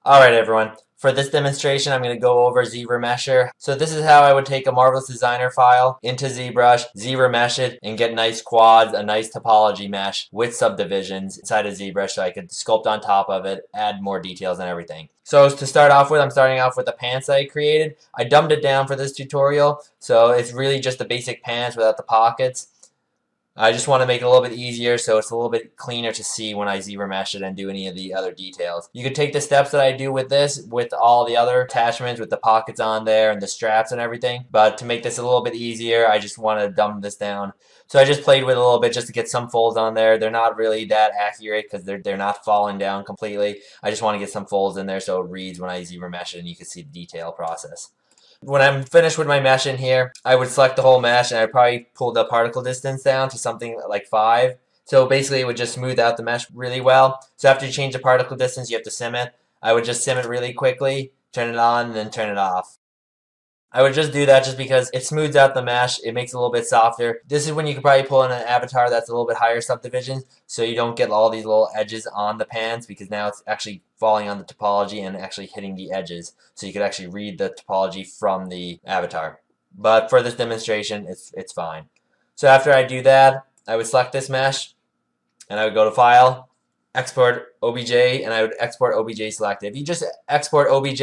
Alright everyone, for this demonstration I'm going to go over ZBrush. So this is how I would take a Marvelous Designer file into ZBrush, ZBrush it, and get nice quads, a nice topology mesh with subdivisions inside of ZBrush so I could sculpt on top of it, add more details and everything. So to start off with, I'm starting off with the pants that I created. I dumbed it down for this tutorial, so it's really just the basic pants without the pockets. I just want to make it a little bit easier so it's a little bit cleaner to see when I ZBrush it and do any of the other details. You could take the steps that I do with this with all the other attachments with the pockets on there and the straps and everything, but to make this a little bit easier I just want to dumb this down. So I just played with it a little bit just to get some folds on there. They're not really that accurate because they're not falling down completely. I just want to get some folds in there so it reads when I ZBrush it and you can see the detail process. When I'm finished with my mesh in here, I would select the whole mesh and I'd probably pull the particle distance down to something like 5. So basically it would just smooth out the mesh really well. So after you change the particle distance, you have to sim it. I would just sim it really quickly, turn it on, and then turn it off. I would just do that just because it smooths out the mesh, it makes it a little bit softer. This is when you could probably pull in an avatar that's a little bit higher subdivision so you don't get all these little edges on the pans because now it's actually falling on the topology and actually hitting the edges so you could actually read the topology from the avatar. But for this demonstration, it's fine. So after I do that, I would select this mesh and I would go to File, Export OBJ, and I would export OBJ selected. If you just export OBJ,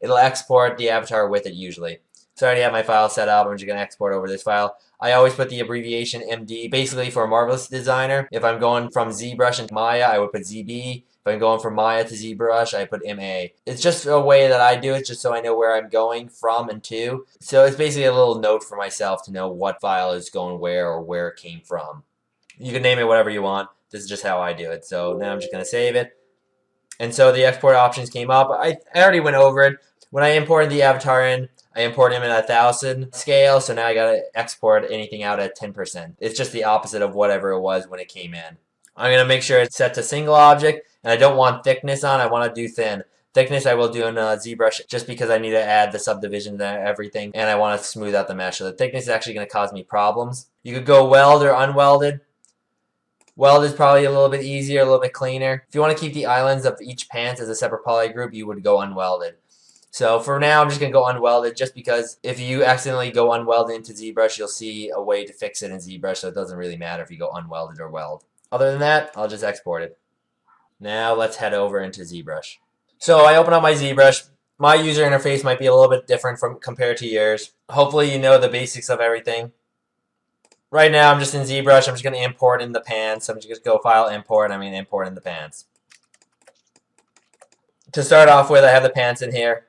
it'll export the avatar with it usually. So I already have my file set up. I'm just going to export over this file. I always put the abbreviation MD basically for Marvelous Designer. If I'm going from ZBrush into Maya, I would put ZB. If I'm going from Maya to ZBrush, I put MA. It's just a way that I do it just so I know where I'm going from and to. So it's basically a little note for myself to know what file is going where or where it came from. You can name it whatever you want. This is just how I do it. So now I'm just going to save it. And so the export options came up. I already went over it. When I imported the avatar in, I imported him in 1000 scale, so now I gotta export anything out at 10%. It's just the opposite of whatever it was when it came in. I'm gonna make sure it's set to single object, and I don't want thickness on, I want to do thin. Thickness I will do in ZBrush just because I need to add the subdivisions and everything, and I want to smooth out the mesh. So the thickness is actually going to cause me problems. You could go weld or unwelded. Weld is probably a little bit easier, a little bit cleaner. If you want to keep the islands of each pants as a separate poly group, you would go unwelded. So for now, I'm just going to go unwelded just because if you accidentally go unwelded into ZBrush, you'll see a way to fix it in ZBrush, so it doesn't really matter if you go unwelded or weld. Other than that, I'll just export it. Now let's head over into ZBrush. So I open up my ZBrush. My user interface might be a little bit different compared to yours. Hopefully you know the basics of everything. Right now I'm just in ZBrush. I'm just going to import in the pants. I'm just going to go File, Import. I'm going to import in the pants. To start off with, I have the pants in here.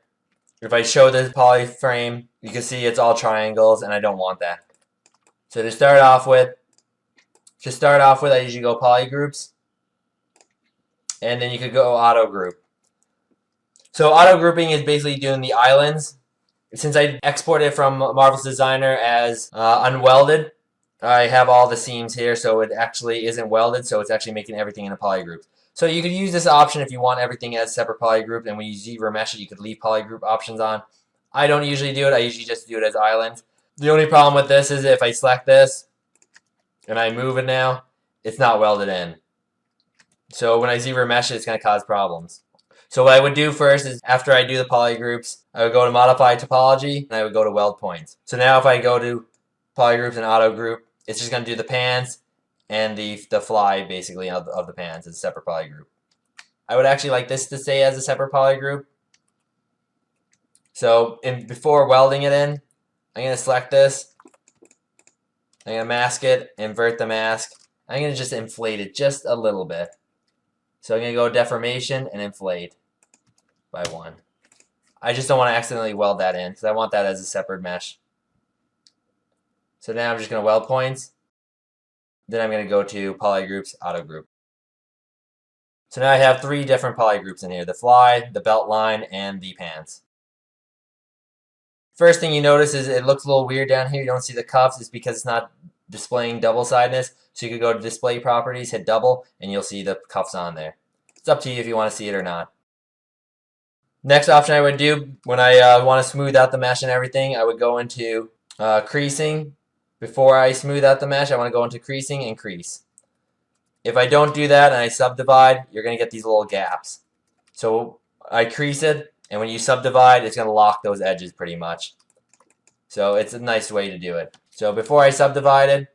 If I show the poly frame, you can see it's all triangles, and I don't want that. So to start off with, I usually go poly groups, and then you could go auto group. So auto grouping is basically doing the islands. Since I exported from Marvelous Designer as unwelded, I have all the seams here, so it actually isn't welded, so it's actually making everything in a poly group. So you could use this option if you want everything as separate poly group, and when you ZBrush it, you could leave poly group options on. I don't usually do it. I usually just do it as islands. The only problem with this is if I select this and I move it now, it's not welded in. So when I ZBrush it, it's going to cause problems. So what I would do first is after I do the poly groups, I would go to Modify Topology, and I would go to Weld Points. So now if I go to poly groups and auto group, it's just going to do the pans and the fly basically of the pans as a separate poly group. I would actually like this to stay as a separate poly group. So before welding it in, I'm going to select this. I'm going to mask it, invert the mask. I'm going to just inflate it just a little bit. So I'm going to go deformation and inflate by 1. I just don't want to accidentally weld that in because I want that as a separate mesh. So now I'm just going to weld points. Then I'm going to go to poly groups, auto group. So now I have 3 different poly groups in here: the fly, the belt line, and the pants. First thing you notice is it looks a little weird down here. You don't see the cuffs. It's because it's not displaying double-sidedness. So you could go to display properties, hit double, and you'll see the cuffs on there. It's up to you if you want to see it or not. Next option I would do when I want to smooth out the mesh and everything, I would go into creasing. Before I smooth out the mesh, I want to go into creasing and crease. If I don't do that and I subdivide, you're going to get these little gaps. So I crease it, and when you subdivide, it's going to lock those edges pretty much. So it's a nice way to do it. So before I subdivide it,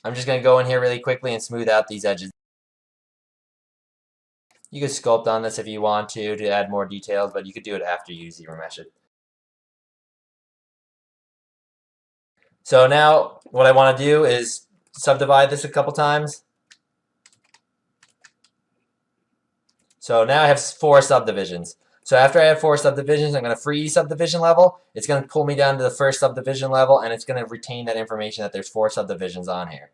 I'm just going to go in here really quickly and smooth out these edges. You can sculpt on this if you want to add more details, but you could do it after you ZRemesh it. So now what I want to do is subdivide this a couple times. So now I have 4 subdivisions. So after I have 4 subdivisions, I'm going to freeze subdivision level. It's going to pull me down to the first subdivision level, and it's going to retain that information that there's 4 subdivisions on here.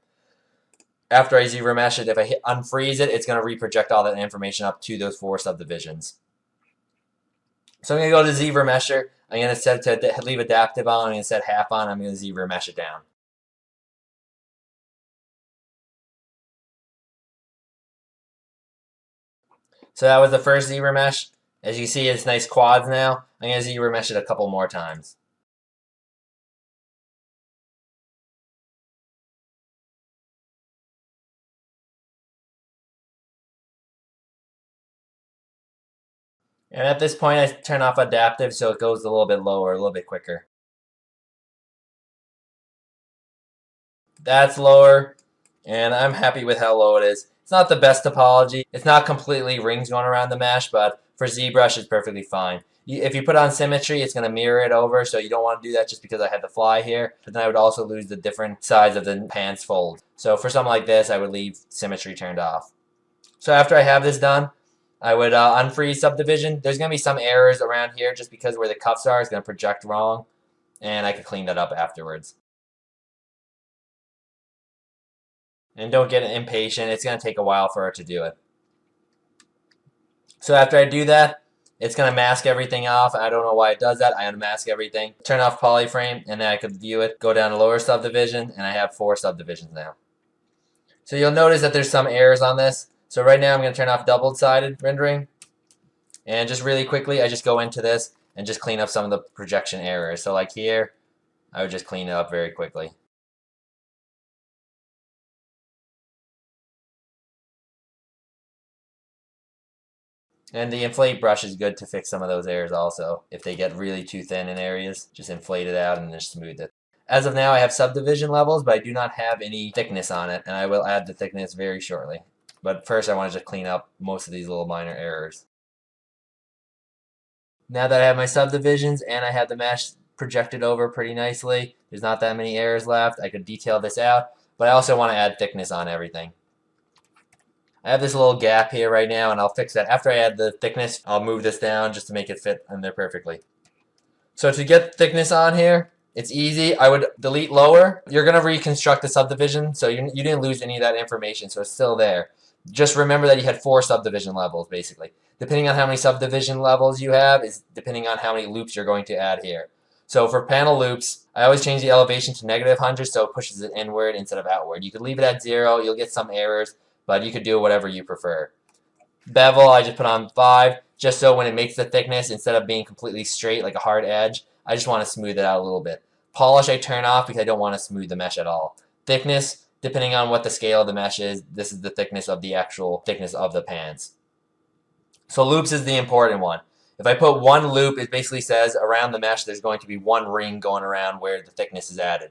After I ZRemesh it, if I hit unfreeze it, it's going to reproject all that information up to those 4 subdivisions. So I'm going to go to ZRemesher. I'm going to set it to leave adaptive on. I'm going to set half on. I'm going to ZRemesh it down. So that was the first ZRemesh. As you see, it's nice quads now. I'm going to ZRemesh it a couple more times. And at this point, I turn off adaptive so it goes a little bit lower, a little bit quicker. That's lower, and I'm happy with how low it is. It's not the best topology. It's not completely rings going around the mesh, but for ZBrush, it's perfectly fine. If you put on symmetry, it's going to mirror it over, so you don't want to do that just because I had the fly here. But then I would also lose the different sides of the pants fold. So for something like this, I would leave symmetry turned off. So after I have this done, I would unfreeze subdivision. There's going to be some errors around here just because where the cuffs are is going to project wrong, and I could clean that up afterwards. And don't get impatient. It's going to take a while for it to do it. So after I do that, it's going to mask everything off. I don't know why it does that. I unmask everything. Turn off polyframe, and then I could view it. Go down to lower subdivision, and I have 4 subdivisions now. So you'll notice that there's some errors on this. So right now I'm going to turn off double-sided rendering. And just really quickly, I just go into this and just clean up some of the projection errors. So like here, I would just clean it up very quickly. And the inflate brush is good to fix some of those errors also. If they get really too thin in areas, just inflate it out and just smooth it. As of now, I have subdivision levels, but I do not have any thickness on it, and I will add the thickness very shortly. But first, I want to just clean up most of these little minor errors. Now that I have my subdivisions and I have the mesh projected over pretty nicely, there's not that many errors left. I could detail this out, but I also want to add thickness on everything. I have this little gap here right now, and I'll fix that. After I add the thickness, I'll move this down just to make it fit in there perfectly. So to get thickness on here, it's easy. I would delete lower. You're going to reconstruct the subdivision, so you didn't lose any of that information, so it's still there. Just remember that you had 4 subdivision levels, basically. Depending on how many subdivision levels you have is depending on how many loops you're going to add here. So for panel loops, I always change the elevation to -100 so it pushes it inward instead of outward. You could leave it at 0. You'll get some errors, but you could do whatever you prefer. Bevel, I just put on 5, just so when it makes the thickness, instead of being completely straight like a hard edge, I just want to smooth it out a little bit. Polish, I turn off because I don't want to smooth the mesh at all. Thickness, depending on what the scale of the mesh is, this is the thickness of the actual thickness of the pans. So loops is the important one. If I put 1 loop, it basically says around the mesh there's going to be 1 ring going around where the thickness is added.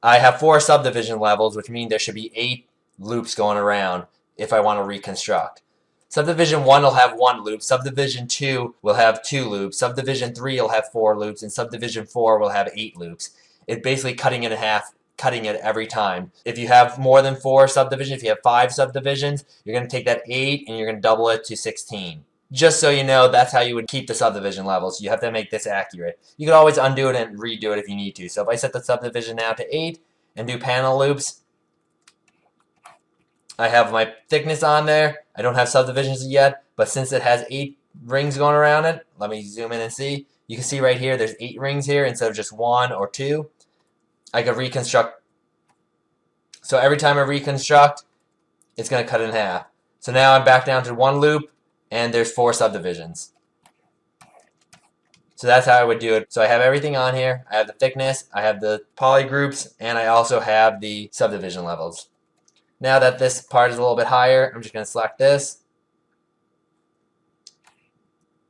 I have 4 subdivision levels, which means there should be 8 loops going around if I want to reconstruct. Subdivision 1 will have 1 loop, subdivision 2 will have 2 loops, subdivision 3 will have 4 loops, and subdivision 4 will have 8 loops. It's basically cutting it in half, cutting it every time. If you have more than 4 subdivisions, if you have 5 subdivisions, you're going to take that 8 and you're going to double it to 16. Just so you know, that's how you would keep the subdivision levels. You have to make this accurate. You could always undo it and redo it if you need to. So if I set the subdivision now to 8 and do panel loops, I have my thickness on there. I don't have subdivisions yet, but since it has 8 rings going around it, let me zoom in and see. You can see right here, there's 8 rings here instead of just 1 or 2. I could reconstruct. So every time I reconstruct, it's going to cut it in half. So now I'm back down to 1 loop, and there's 4 subdivisions. So that's how I would do it. So I have everything on here. I have the thickness, I have the poly groups, and I also have the subdivision levels. Now that this part is a little bit higher, I'm just going to select this.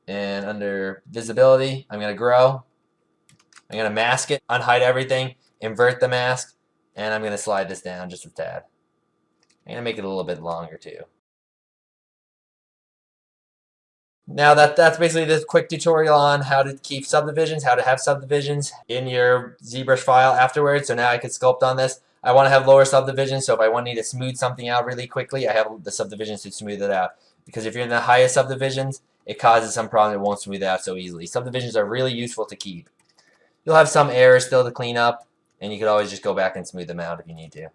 And under visibility, I'm going to grow. I'm going to mask it, unhide everything, invert the mask, and I'm going to slide this down just a tad. I'm going to make it a little bit longer too. Now that's basically this quick tutorial on how to keep subdivisions, how to have subdivisions in your ZBrush file afterwards. So now I can sculpt on this. I want to have lower subdivisions, so if I need to smooth something out really quickly, I have the subdivisions to smooth it out. Because if you're in the highest subdivisions, it causes some problem. It won't smooth out so easily. Subdivisions are really useful to keep. You'll have some errors still to clean up, and you could always just go back and smooth them out if you need to.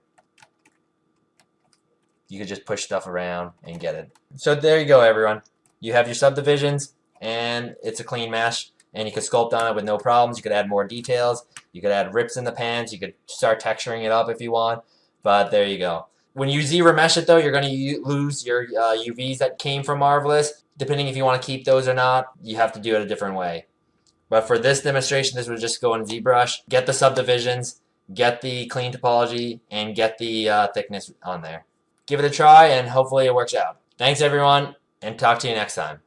You could just push stuff around and get it. So there you go, everyone. You have your subdivisions, and it's a clean mesh, and you could sculpt on it with no problems. You could add more details. You could add rips in the pans. You could start texturing it up if you want, but there you go. When you Z-remesh it, though, you're going to lose your UVs that came from Marvelous. Depending if you want to keep those or not, you have to do it a different way. But for this demonstration, this would just go in ZBrush, get the subdivisions, get the clean topology, and get the thickness on there. Give it a try, and hopefully it works out. Thanks, everyone, and talk to you next time.